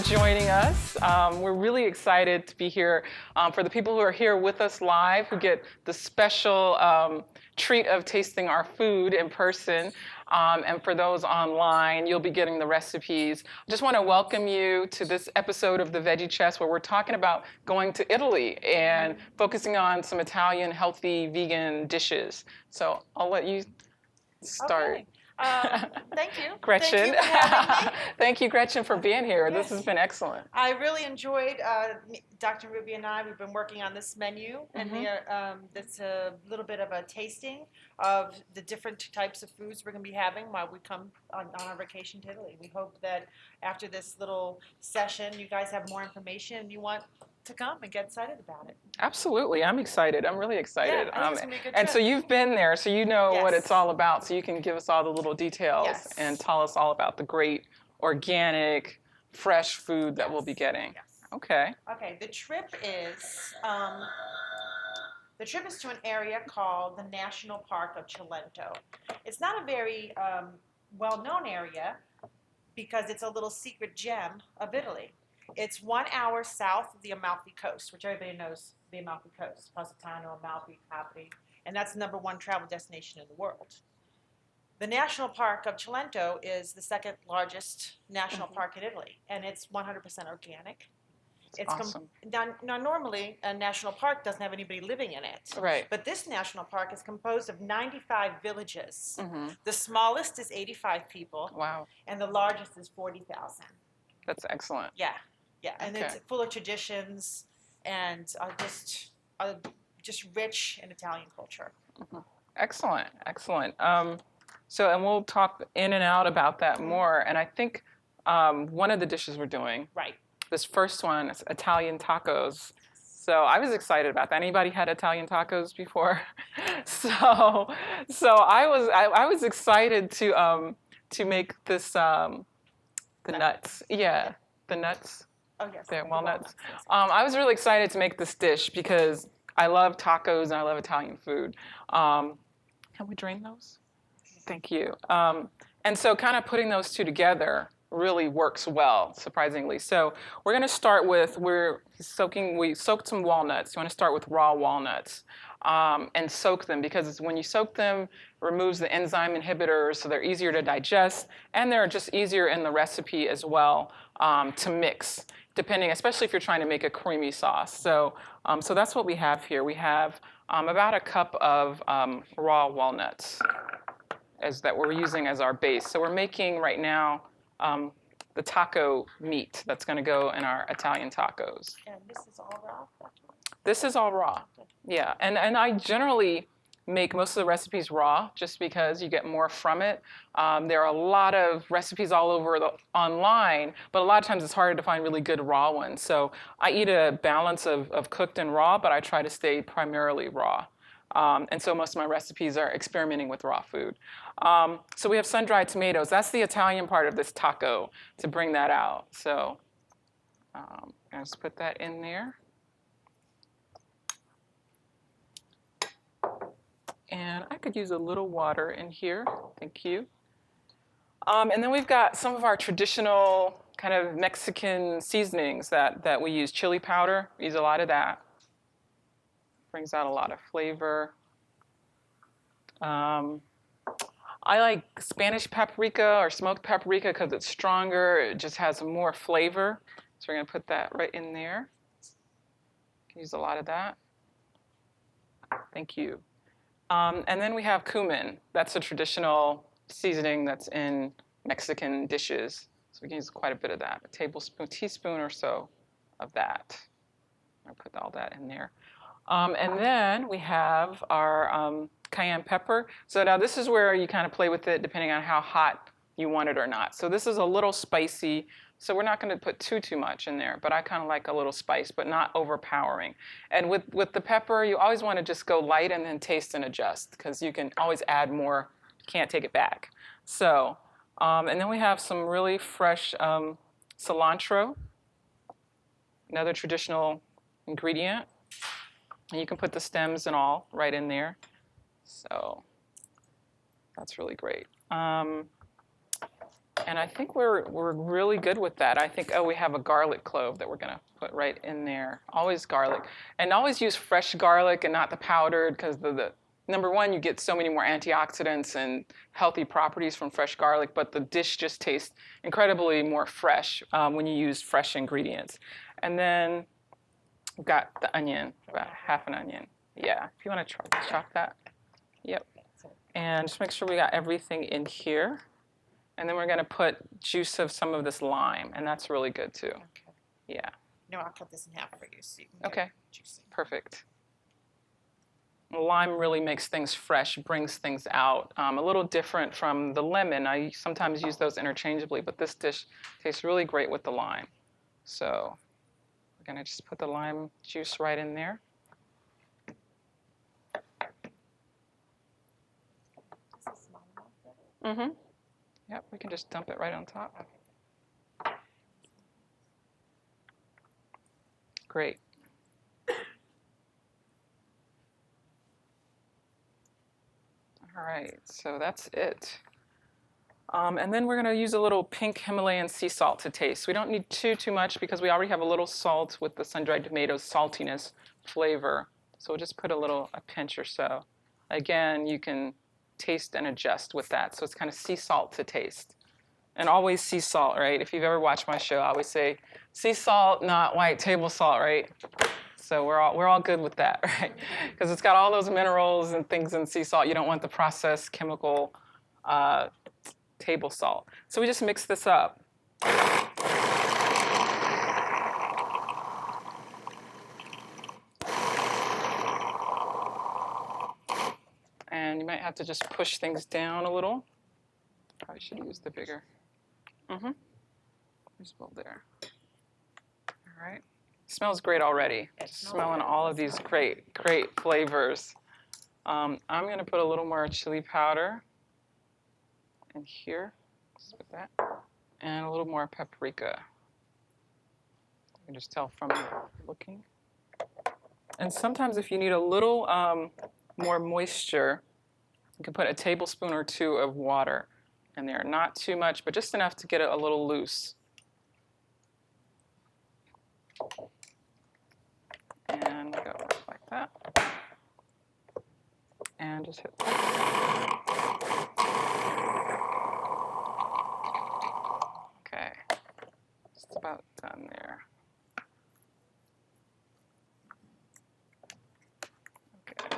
joining us. We're really excited to be here. For the people who are here with us live, who get the special treat of tasting our food in person, and for those online, you'll be getting the recipes. I just want to welcome you to this episode of the Veggie Chest, where we're talking about going to Italy and focusing on some Italian healthy vegan dishes. So I'll let you start. Okay. Thank you. Gretchen. Thank you for having me. Thank you, Gretchen, for being here. Yes. This has been excellent. I really enjoyed, Dr. Ruby and I, we've been working on this menu, and it's a little bit of a tasting of the different types of foods we're going to be having while we come on our vacation to Italy. We hope that after this little session, you guys have more information and you want to come and get excited about it. Absolutely. I'm excited. I'm really excited. Yeah, I think it's gonna be a good and trip. so you've been there, so you know what Yes. it's all about. So you can give us all the little details Yes. and tell us all about the great organic, fresh food that we'll be getting. Yes. Okay. Okay, the trip is to an area called the National Park of Cilento. It's not a very well-known area because it's a little secret gem of Italy. It's 1 hour south of the Amalfi Coast, which everybody knows the Amalfi Coast, Positano, Amalfi, Capri, and that's the #1 travel destination in the world. The National Park of Cilento is the second largest national park in Italy, and it's 100% organic. It's awesome. Now, normally, a national park doesn't have anybody living in it. Right. But this national park is composed of 95 villages. Mm-hmm. The smallest is 85 people. Wow. And the largest is 40,000. That's excellent. Yeah. Yeah. And Okay. it's full of traditions and just rich in Italian culture. Mm-hmm. Excellent. Excellent. And we'll talk in and out about that more. And I think one of the dishes we're doing, Right. this first one is Italian tacos. So I was excited about that. Anybody had Italian tacos before? so I was excited to make this the nuts. Yeah, the nuts. Oh, yes. The the walnuts. yes. I was really excited to make this dish because I love tacos and I love Italian food. Can we drain those? Thank you. And so kind of putting those two together really works well, surprisingly. So we're going to start with, we soaked some walnuts. You want to start with raw walnuts and soak them because when you soak them, it removes the enzyme inhibitors, so they're easier to digest, and they're just easier in the recipe as well to mix, depending, especially if you're trying to make a creamy sauce. So that's what we have here. We have about a cup of raw walnuts that we're using as our base. So we're making right now the taco meat that's going to go in our Italian tacos. And this is all raw? This is all raw. Yeah, and I generally make most of the recipes raw just because you get more from it. There are a lot of recipes all over online, but a lot of times it's harder to find really good raw ones. So I eat a balance of cooked and raw, but I try to stay primarily raw. And so most of my recipes are experimenting with raw food. So we have sun-dried tomatoes. That's the Italian part of this taco, to bring that out. So I'll just put that in there. And I could use a little water in here. Thank you. And then we've got some of our traditional kind of Mexican seasonings that we use. Chili powder, we use a lot of that. Brings out a lot of flavor. I like Spanish paprika or smoked paprika because it's stronger. It just has more flavor. So we're going to put that right in there. Can use a lot of that. Thank you. And then we have cumin. That's a traditional seasoning that's in Mexican dishes. So we can use quite a bit of that, a teaspoon or so of that. I'll put all that in there. And then we have our cayenne pepper. So now this is where you kind of play with it depending on how hot you want it or not. So this is a little spicy. So we're not going to put too much in there, but I kind of like a little spice, but not overpowering. And with the pepper, you always want to just go light and then taste and adjust because you can always add more. You can't take it back. So, and then we have some really fresh cilantro, another traditional ingredient. And you can put the stems and all right in there. So that's really great. And I think we're really good with that. I think, oh, we have a garlic clove that we're gonna put right in there. Always garlic. And always use fresh garlic and not the powdered, because the number one, you get so many more antioxidants and healthy properties from fresh garlic, but the dish just tastes incredibly more fresh when you use fresh ingredients. And then we've got the onion, about half an onion. Yeah, if you want to chop that. Yep. And just make sure we got everything in here. And then we're going to put juice of some of this lime, and that's really good too. Okay. Yeah. No, I'll cut this in half for you so you can get Okay. it juicy. Perfect. Lime really makes things fresh, brings things out. A little different from the lemon. I sometimes use those interchangeably, but this dish tastes really great with the lime. So we're going to just put the lime juice right in there. Is this small enough? Mm-hmm. Yep, we can just dump it right on top. Great. All right, so that's it. And then we're going to use a little pink Himalayan sea salt to taste. We don't need too much because we already have a little salt with the sun-dried tomatoes saltiness flavor. So we'll just put a pinch or so. Again, you can taste and adjust with that. So it's kind of sea salt to taste. And always sea salt, right? If you've ever watched my show, I always say sea salt, not white table salt, right? So we're all good with that, right? Because it's got all those minerals and things in sea salt. You don't want the processed chemical table salt. So we just mix this up. And you might have to just push things down a little. Probably should use the bigger. Mm-hmm. Just about there. All right. Smells great already. Just smelling all of these great flavors. I'm going to put a little more chili powder in here. Just put that. And a little more paprika. You can just tell from looking. And sometimes if you need a little more moisture, you can put a tablespoon or two of water in there. Not too much, but just enough to get it a little loose. And go like that. And just hit that. Okay. Just about done there. Okay.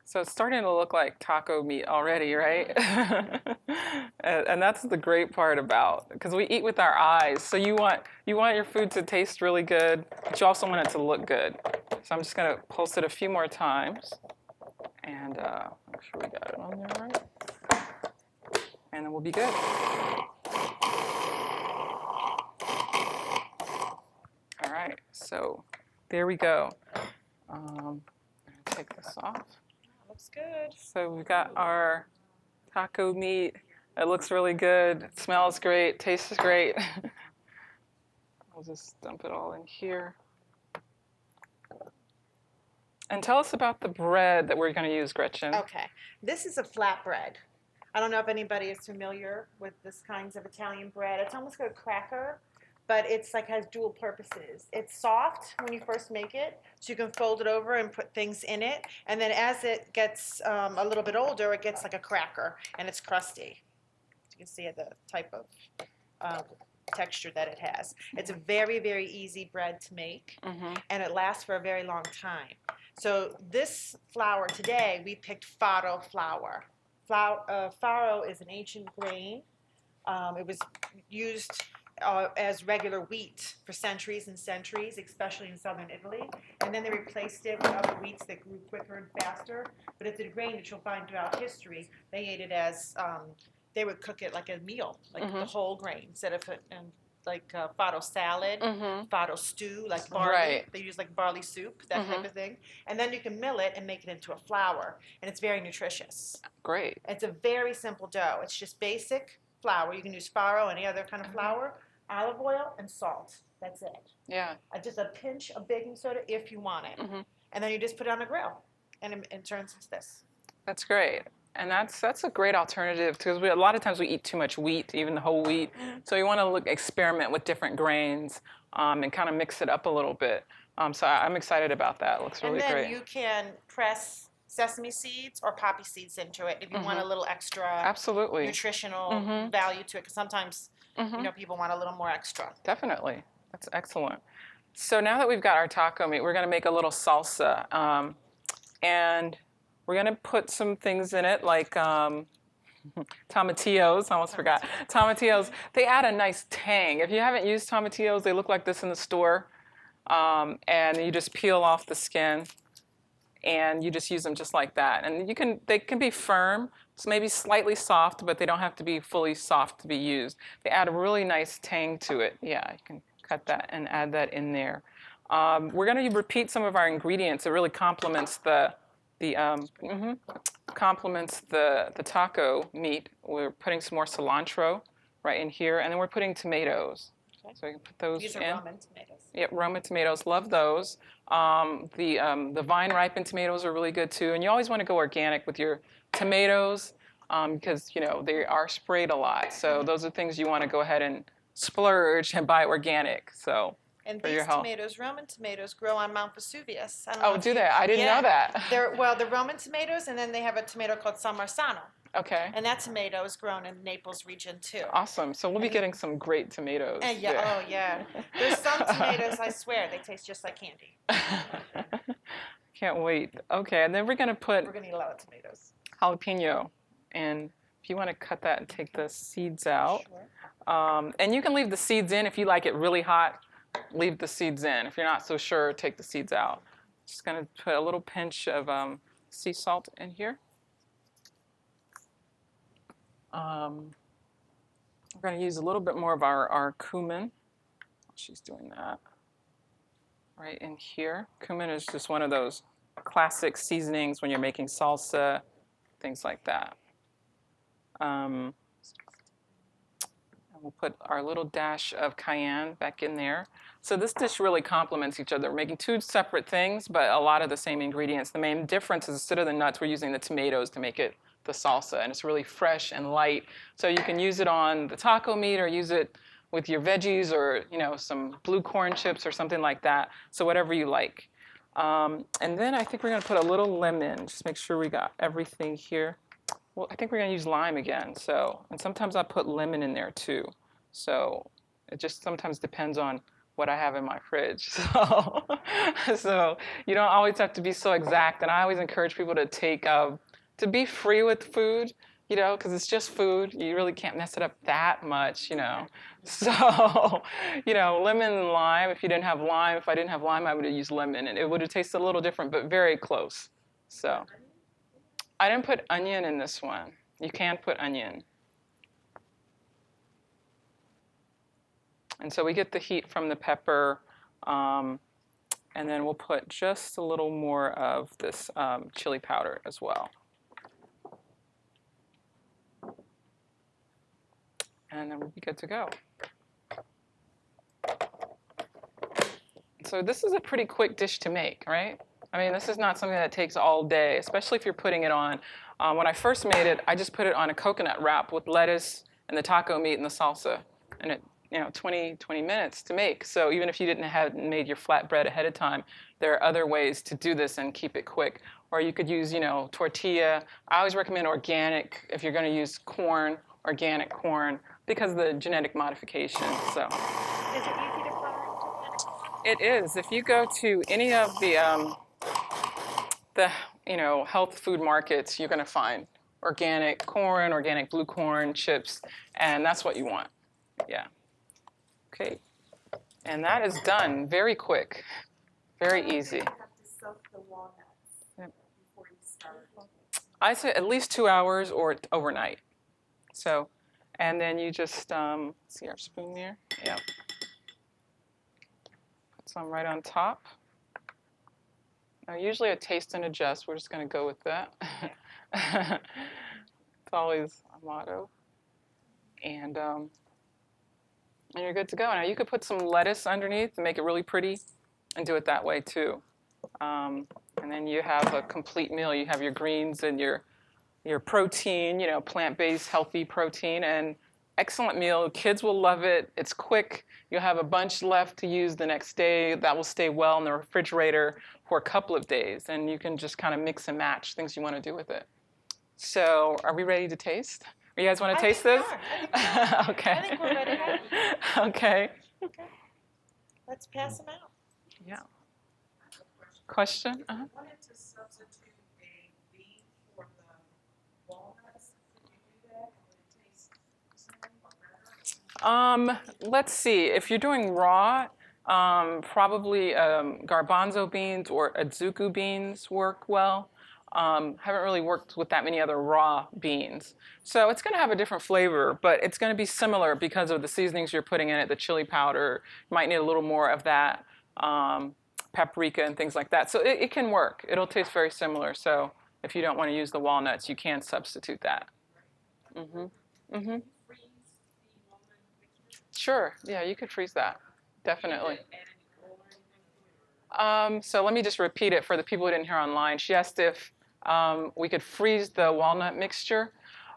So it's starting to look like taco meat already, right? And that's the great part about, because we eat with our eyes. So you want your food to taste really good, but you also want it to look good. So I'm just going to pulse it a few more times, and make sure we got it on there right, and then we'll be good. All right, so there we go. I'm going to take this off. Looks good. So we've got our taco meat. It looks really good. It smells great. Tastes great. I'll just dump it all in here. And tell us about the bread that we're going to use, Gretchen. Okay. This is a flatbread. I don't know if anybody is familiar with this kinds of Italian bread. It's almost like a cracker, but it's like has dual purposes. It's soft when you first make it, so you can fold it over and put things in it. And then as it gets a little bit older, it gets like a cracker, and it's crusty. You can see the type of texture that it has. It's a very, very easy bread to make, and it lasts for a very long time. So this flour today, we picked farro flour. Farro is an ancient grain. It was used as regular wheat for centuries and centuries, especially in southern Italy. And then they replaced it with other wheats that grew quicker and faster. But it's a grain that you'll find throughout history. They ate it as, they would cook it like a meal, like the whole grain, instead of like farro salad, farro stew, like barley. Right. They use like barley soup, that type of thing. And then you can mill it and make it into a flour. And it's very nutritious. Great. It's a very simple dough. It's just basic flour. You can use farro, any other kind of flour, olive oil, and salt. That's it. Yeah. Just a pinch of baking soda if you want it. And then you just put it on the grill, and it turns into this. That's great. And that's a great alternative because a lot of times we eat too much wheat, even the whole wheat. So you want to experiment with different grains and kind of mix it up a little bit. So I'm excited about that. It looks And really then great. you can press sesame seeds or poppy seeds into it if you want a little extra Absolutely. nutritional value to it. Because sometimes, people want a little more extra. Definitely. That's excellent. So now that we've got our taco meat, we're going to make a little salsa. And we're going to put some things in it like tomatillos. I almost forgot. Tomatillos. They add a nice tang. If you haven't used tomatillos, they look like this in the store. And you just peel off the skin and you just use them just like that. And they can be firm, so maybe slightly soft, but they don't have to be fully soft to be used. They add a really nice tang to it. Yeah, you can cut that and add that in there. We're going to repeat some of our ingredients. It really complements the taco meat. We're putting some more cilantro right in here, and then we're putting tomatoes. Okay. So we can put those These in. are Roman tomatoes. Yep, Roma tomatoes. Love those. The vine ripened tomatoes are really good too. And you always want to go organic with your tomatoes because they are sprayed a lot. So those are things you want to go ahead and splurge and buy organic. So. And for these your health. tomatoes, Roman tomatoes, grow on Mount Vesuvius. I don't Oh, know if do they? I didn't know that. The Roman tomatoes, and then they have a tomato called San Marzano. Okay. And that tomato is grown in the Naples region too. Awesome. So we'll be getting some great tomatoes. Oh yeah. There's some tomatoes, I swear, they taste just like candy. Can't wait. Okay, and then we're gonna eat a lot of tomatoes. Jalapeno, and if you want to cut that and take the seeds out, Sure. and you can leave the seeds in if you like it really hot. Leave the seeds in. If you're not so sure, take the seeds out. Just gonna put a little pinch of sea salt in here. We're going to use a little bit more of our cumin. She's doing that right in here. Cumin is just one of those classic seasonings when you're making salsa, things like that. And we'll put our little dash of cayenne back in there. So this dish really complements each other. We're making two separate things, but a lot of the same ingredients. The main difference is instead of the nuts, we're using the tomatoes to make it the salsa, and it's really fresh and light. So you can use it on the taco meat or use it with your veggies or some blue corn chips or something like that. So whatever you like. And then I think we're going to put a little lemon. Just make sure we got everything here. Well, I think we're going to use lime again. And sometimes I put lemon in there too. So it just sometimes depends on what I have in my fridge. So you don't always have to be so exact. And I always encourage people to be free with food, because it's just food. You really can't mess it up that much, So, lemon and lime. If I didn't have lime, I would have used lemon, and it would have tasted a little different, but very close. So, I didn't put onion in this one. You can put onion. And so we get the heat from the pepper, and then we'll put just a little more of this chili powder as well. And then we'll be good to go. So this is a pretty quick dish to make, right? I mean, this is not something that takes all day, especially if you're putting it on. When I first made it, I just put it on a coconut wrap with lettuce and the taco meat and the salsa, and it 20 minutes to make. So even if you didn't have made your flatbread ahead of time, there are other ways to do this and keep it quick. Or you could use, tortilla. I always recommend organic if you're going to use corn, organic corn, because of the genetic modification. So. Is it easy to find? It is. If you go to any of the health food markets, you're going to find organic corn, organic blue corn chips, and that's what you want. Yeah. Okay. And that is done very quick, very easy. You have to soak the walnuts before you start. I say at least 2 hours or overnight. So, and then you just see our spoon there. Yeah. Put some right on top. Now, usually a taste and adjust. We're just going to go with that. It's always a motto. And you're good to go. Now, you could put some lettuce underneath to make it really pretty and do it that way, too. And then you have a complete meal. You have your greens and your your protein, plant-based, healthy protein, and excellent meal. Kids will love it. It's quick. You'll have a bunch left to use the next day. That will stay well in the refrigerator for a couple of days, and you can just kind of mix and match things you want to do with it. So, are we ready to taste? You guys want to taste this? Okay. I think we're ready. Okay. Okay. Let's pass them out. Yeah. Question? I wanted to substitute a bean for the walnuts. Could you do that? Would it taste the same or better? Let's see. If you're doing raw, probably garbanzo beans or adzuku beans work well. Haven't really worked with that many other raw beans. So it's going to have a different flavor, but it's going to be similar because of the seasonings you're putting in it, the chili powder. You might need a little more of that, paprika and things like that. So it can work. It'll taste very similar. So if you don't want to use the walnuts, you can substitute that. Mm-hmm. Mm-hmm. Freeze the walnut mixture? Sure. Yeah, you could freeze that. Definitely. Add any oil or anything to it? So let me just repeat it for the people who didn't hear online. She asked if we could freeze the walnut mixture.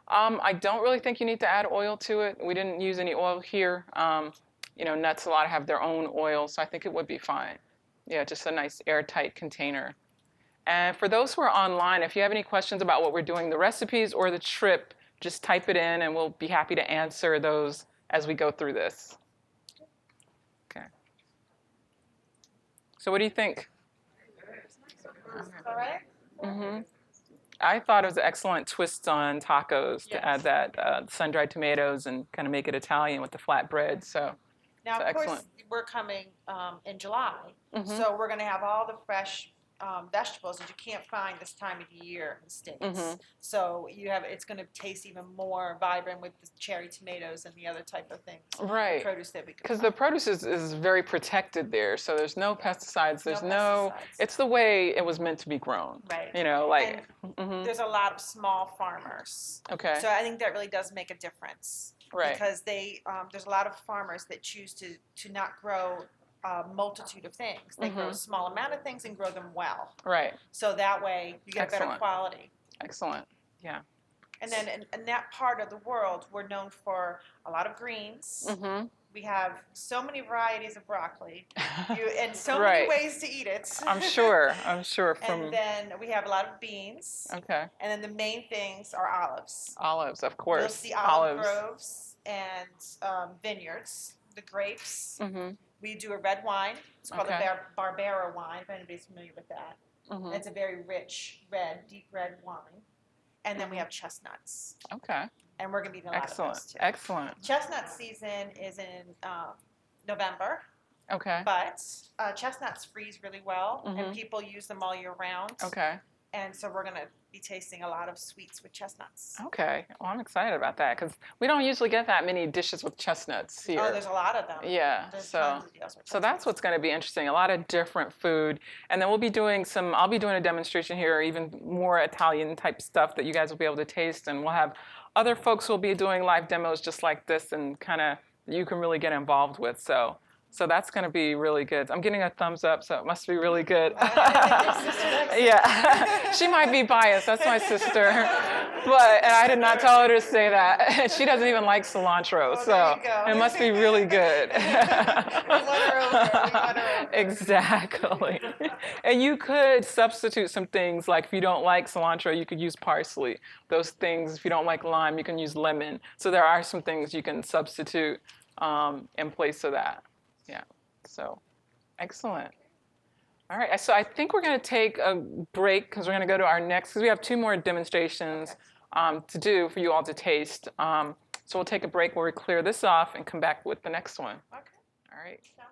I don't really think you need to add oil to it. We didn't use any oil here. Nuts a lot have their own oil, so I think it would be fine. Yeah, just a nice airtight container. And for those who are online, if you have any questions about what we're doing, the recipes or the trip, just type it in and we'll be happy to answer those as we go through this. Okay. So what do you think? All right. Mm-hmm. I thought it was an excellent twist on tacos to add that sun-dried tomatoes and kind of make it Italian with the flatbread. So Now, So of course, excellent. we're coming in July, Mhm. so we're going to have all the fresh vegetables that you can't find this time of year in the States. Mhm. So it's going to taste even more vibrant with the cherry tomatoes and the other type of things. right, Produce that we can because find. the produce is very protected there, so there's no pesticides. There's no. pesticides. It's the way it was meant to be grown. Right. Mhm. There's a lot of small farmers. Okay. So I think that really does make a difference. Right. Because there's a lot of farmers that choose to not grow a multitude of things. They grow a small amount of things and grow them well. Right. So that way you get better Excellent. quality. Excellent. Yeah. And then in that part of the world, we're known for a lot of greens. Mm-hmm. We have so many varieties of broccoli and so Right. many ways to eat it. I'm sure. From. And then we have a lot of beans. Okay. And then the main things are olives. Olives, of course. You'll see olive groves and vineyards, the grapes. Mm-hmm. We do a red wine. It's called Okay. a Barbera wine, if anybody's familiar with that. Mm-hmm. It's a very rich, deep red wine. And then we have chestnuts. Okay. And we're going to be eating a lot of those too. Excellent. Chestnut season is in November, Okay. but chestnuts freeze really well, Mhm. and people use them all year round. Okay. And so we're going to be tasting a lot of sweets with chestnuts. Okay. Well, I'm excited about that because we don't usually get that many dishes with chestnuts here. Oh, there's a lot of them. Yeah. There's So. tons of deals with So that's chestnuts. what's going to be interesting. A lot of different food, and then I'll be doing a demonstration here, even more Italian type stuff that you guys will be able to taste, and we'll have other folks who will be doing live demos just like this, and kind of you can really get involved with. So that's going to be really good. I'm getting a thumbs up, so it must be really good. Yeah, she might be biased. That's my sister, and I did not tell her to say that. She doesn't even like cilantro, Oh, so there you go. it must be really good. We won her over. Exactly. And you could substitute some things, like if you don't like cilantro, you could use parsley. Those things, if you don't like lime, you can use lemon. So there are some things you can substitute in place of that. Yeah. So excellent. All right. So I think we're going to take a break because we're going to go to our next, because we have 2 more demonstrations to do for you all to taste. So we'll take a break where we clear this off and come back with the next one. Okay. All right. Sounds